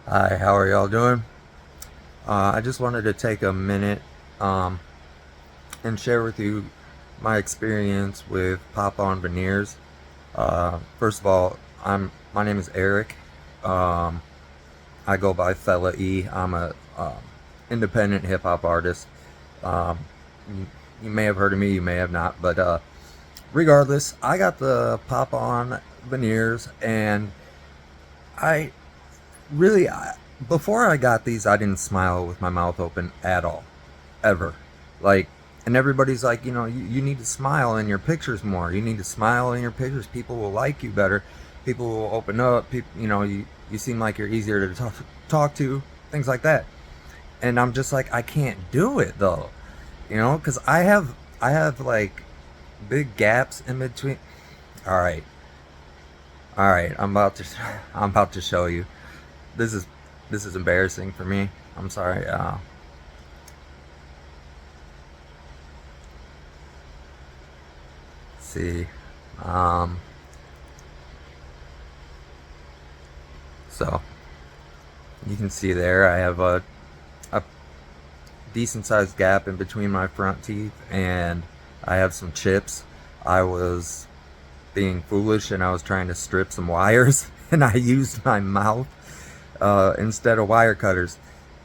Hi, how are y'all doing? I just wanted to take a minute and share with you my experience with pop-on veneers. First of all, my name is Eric. Um, I go by Fella E. I'm a independent hip hop artist. Um, you may have heard of me, you may have not, but regardless, I got the pop-on veneers, and I really, before I got these, I didn't smile with my mouth open at all, ever. Like, and everybody's like, you need to smile in your pictures more. You need to smile in your pictures. People will like you better. People will open up. People, you seem like you're easier to talk to, things like that. And I'm just like, I can't do it though, because I have like big gaps in between. All right, all right. I'm about to show you. This is this is embarrassing for me. I'm sorry. See, um, so you can see there I have a decent sized gap in between my front teeth, and I have some chips. I was being foolish and I was trying to strip some wires, and I used my mouth instead of wire cutters,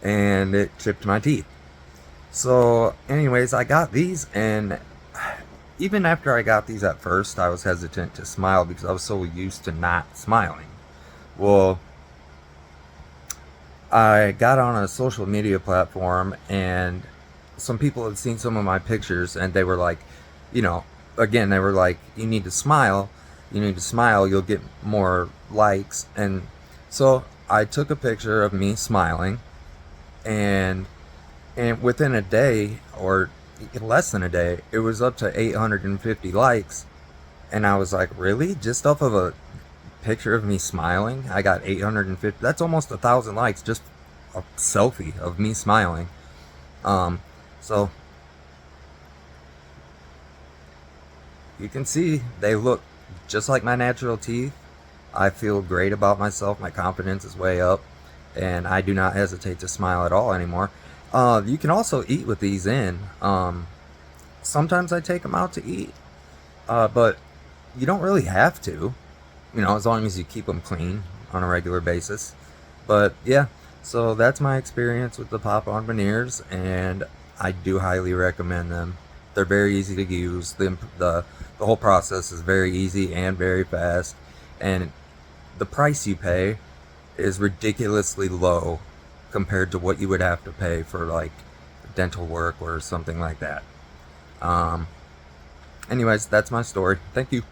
and it chipped my teeth. So, anyways, I got these, and even after I got these at first, I was hesitant to smile because I was so used to not smiling. Well, I got on a social media platform, and some people had seen some of my pictures, and they were like, you know, again, they were like, you need to smile. You need to smile, you'll get more likes. And so I took a picture of me smiling, and within a day, or less than a day, it was up to 850 likes. And I was like, really? Just off of a picture of me smiling, I got 850. That's almost 1,000 likes, just a selfie of me smiling. Um, so you can see they look just like my natural teeth. I feel great about myself. My confidence is way up, and I do not hesitate to smile at all anymore. You can also eat with these in. Sometimes I take them out to eat, but you don't really have to, as long as you keep them clean on a regular basis. But yeah, so that's my experience with the pop-on veneers, and I do highly recommend them. They're very easy to use. The whole process is very easy and very fast, and the price you pay is ridiculously low compared to what you would have to pay for like dental work or something like that. Um, Anyways, that's my story. Thank you.